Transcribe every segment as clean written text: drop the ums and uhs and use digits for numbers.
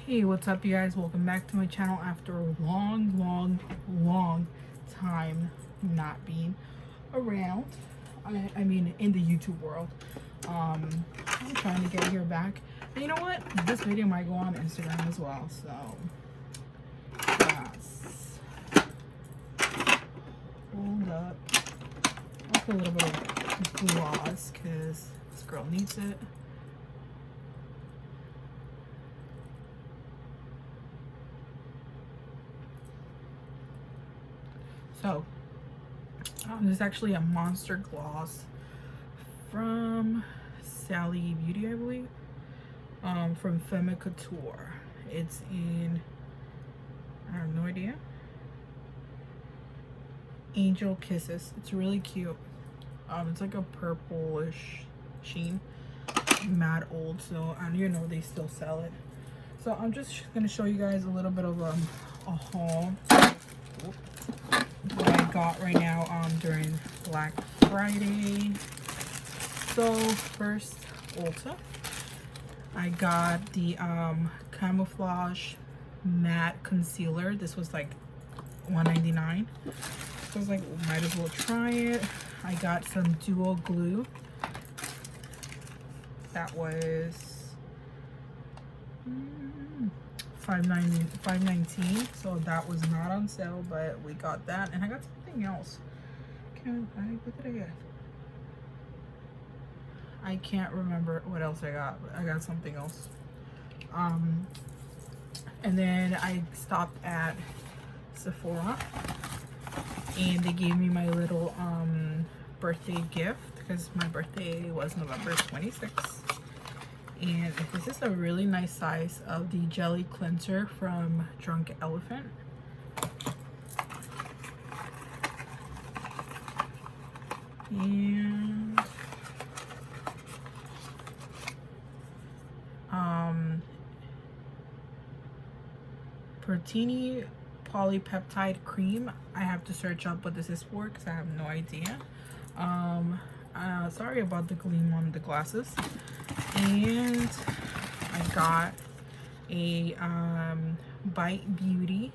Hey, what's up, you guys? Welcome back to my channel after a long time not being around. I mean, in the YouTube world. I'm trying to get here back. And you know what? This video might go on Instagram as well, so yes. Hold up. I'll put a little bit of gloss because this girl needs it. So, this is actually a Monster Gloss from Sally Beauty, I believe, from Femme Couture. It's in, I have no idea, Angel Kisses. It's really cute. It's like a purplish sheen, mad old, so I don't even know if they still sell it. So I'm just gonna show you guys a little bit of a haul. What I got right now during Black Friday. So first, Ulta. I got the camouflage matte concealer. This was like $1.99. So I was like, might as well try it. I got some dual glue. That was $5.19, so that was not on sale, but we got that. And I got something else. What did I get? I can't remember what else I got, but I got something else. And then I stopped at Sephora and they gave me my little birthday gift because my birthday was November 26th. And this is a really nice size of the jelly cleanser from Drunk Elephant. And Pertini polypeptide cream. I have to search up what this is for because I have no idea. Sorry about the gleam on the glasses. And I got a Bite Beauty.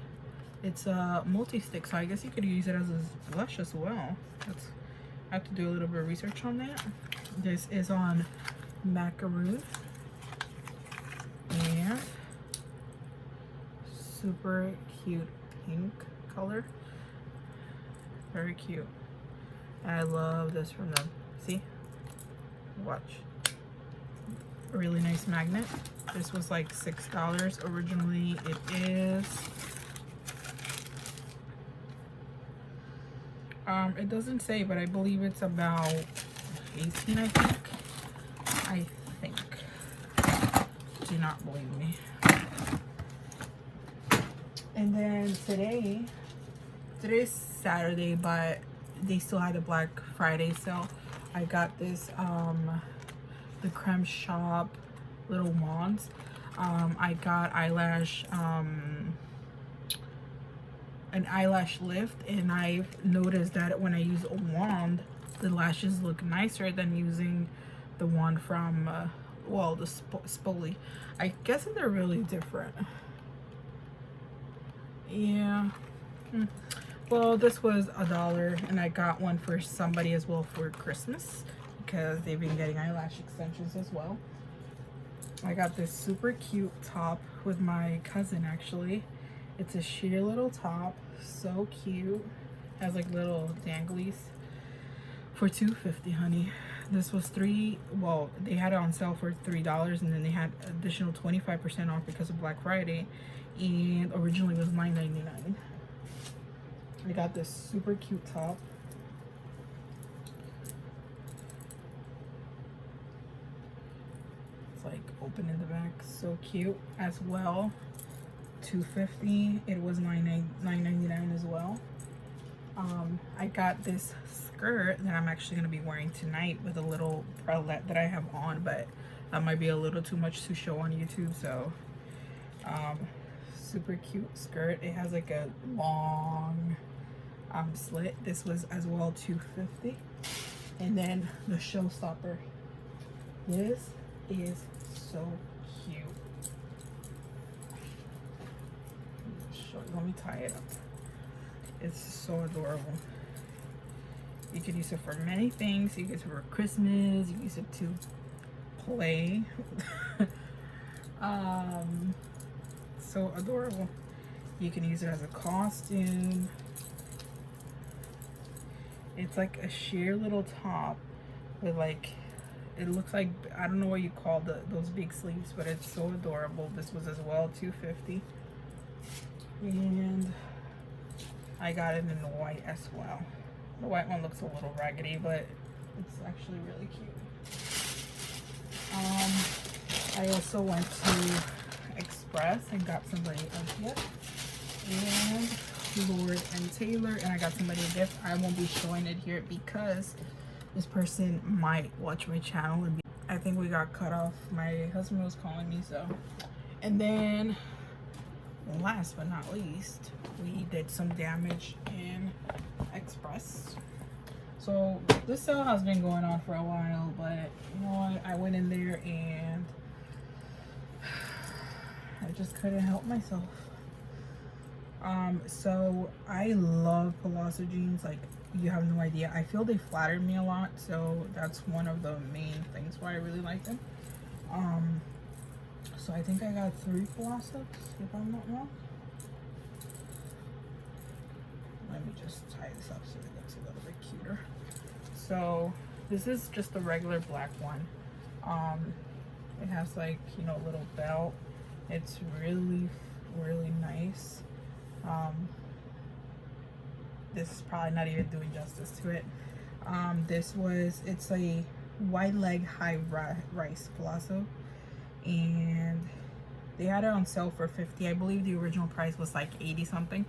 It's a multi-stick, so I guess you could use it as a blush as well. I have to do a little bit of research on that. This is on macaroon and super cute pink color. Very cute. I love this from them. See? Watch. A really nice magnet. This was like $6 originally. It is it doesn't say, but I believe it's about 18. I think do not believe me. And then today's Saturday, but they still had a Black Friday sale. I got this the Creme Shop little wands. I got an eyelash lift, and I've noticed that when I use a wand, the lashes look nicer than using the one from well, the Spoli. I guess they're really different. Yeah. Well, this was $1, and I got one for somebody as well for Christmas because they've been getting eyelash extensions as well. I got this super cute top with my cousin, actually. It's a sheer little top, so cute. Has like little danglies for $2.50, honey. This was well, they had it on sale for $3, and then they had additional 25% off because of Black Friday, and originally it was $9.99. I got this super cute top. It's like open in the back, so cute as well. $2.50. It was $9.99 as well. I got this skirt that I'm actually gonna be wearing tonight with a little bralette that I have on, but that might be a little too much to show on YouTube. So super cute skirt. It has like a long slit. This was as well $2.50. And then the showstopper, this is so cute. show you. Let me tie it up. It's so adorable. You could use it for many things. You could use it for Christmas. You can use it to play. So adorable. You can use it as a costume. It's like a sheer little top with like, it looks like, I don't know what you call those big sleeves, but it's so adorable. This was as well $2.50, and I got it in the white as well. The white one looks a little raggedy, but it's actually really cute. I also went to Express and got somebody a gift, and Lord and Taylor, and I got somebody a gift. I won't be showing it here because this person might watch my channel and I think we got cut off. My husband was calling me, so. And then last but not least, we did some damage in Express. So this sale has been going on for a while, but you know what, I went in there and I just couldn't help myself. So I love Palazzo jeans, like you have no idea. I feel they flattered me a lot, so that's one of the main things why I really like them. So I think I got 3 Palazzos, if I'm not wrong. Let me just tie this up so it looks a little bit cuter. So this is just a regular black one. It has like, you know, a little belt. It's really nice. This is probably not even doing justice to it. It's a wide leg high rise palazzo, and they had it on sale for $50. I believe the original price was like 80 something,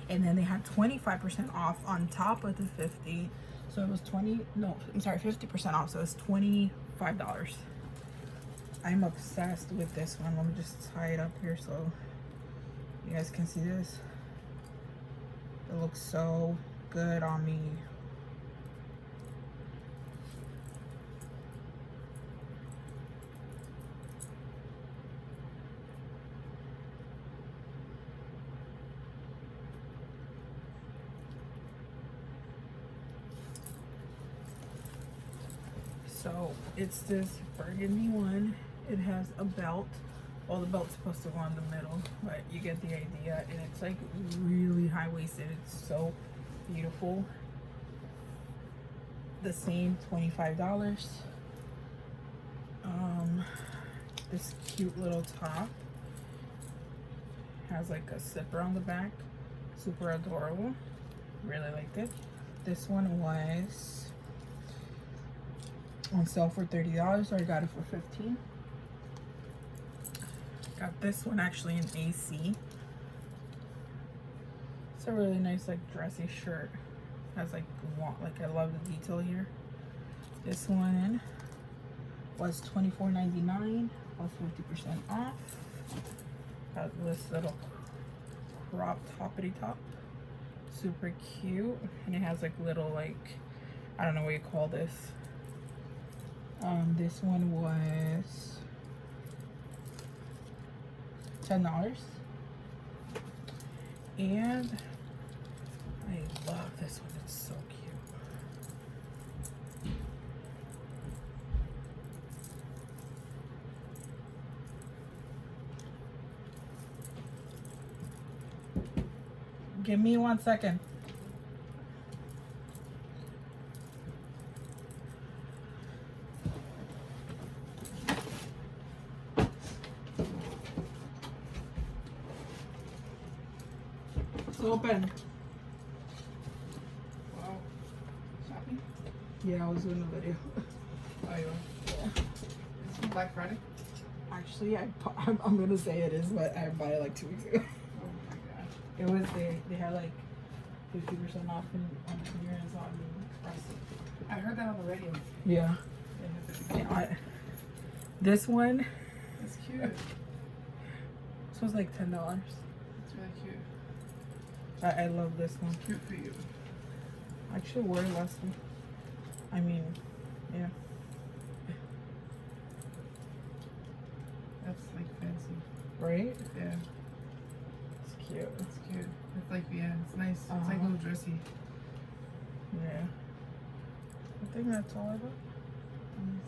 and then they had 25% off on top of the 50, so it was 50% off, so it's $25. I'm obsessed with this one. Let me just tie it up here so you guys can see this. It looks so good on me. So it's this burgundy one. It has a belt. Well, the belt's supposed to go in the middle, but you get the idea. And it's like really high-waisted. It's so beautiful. The same $25. This cute little top has like a zipper on the back. Super adorable. Really liked it. This one was on sale for $30, so I got it for $15. Got this one actually in AC. It's a really nice like dressy shirt. Has like I love the detail here. This one was $24.99 plus 50% off. Got this little crop toppity top. Super cute, and it has like little like, I don't know what you call this. This one was $10, and I love this one. It's so cute. Give me 1 second. Open. Wow. Shopping? Yeah, I was doing a video. Oh, you are? Yeah. It's Black Friday? Actually, I'm gonna say it is, but I bought it like 2 weeks ago. Oh my god. It was, they had like 50% off on clearance on Express. I heard that on the radio. Yeah. This one. That's cute. This was like $10. It's really cute. I love this one. Cute for you. I actually wore it last week. I mean, yeah. That's like fancy. Right? Yeah. It's cute. It's cute. It's like, yeah, it's nice. It's like a Uh-huh. little dressy. Yeah. I think that's all I got. Let me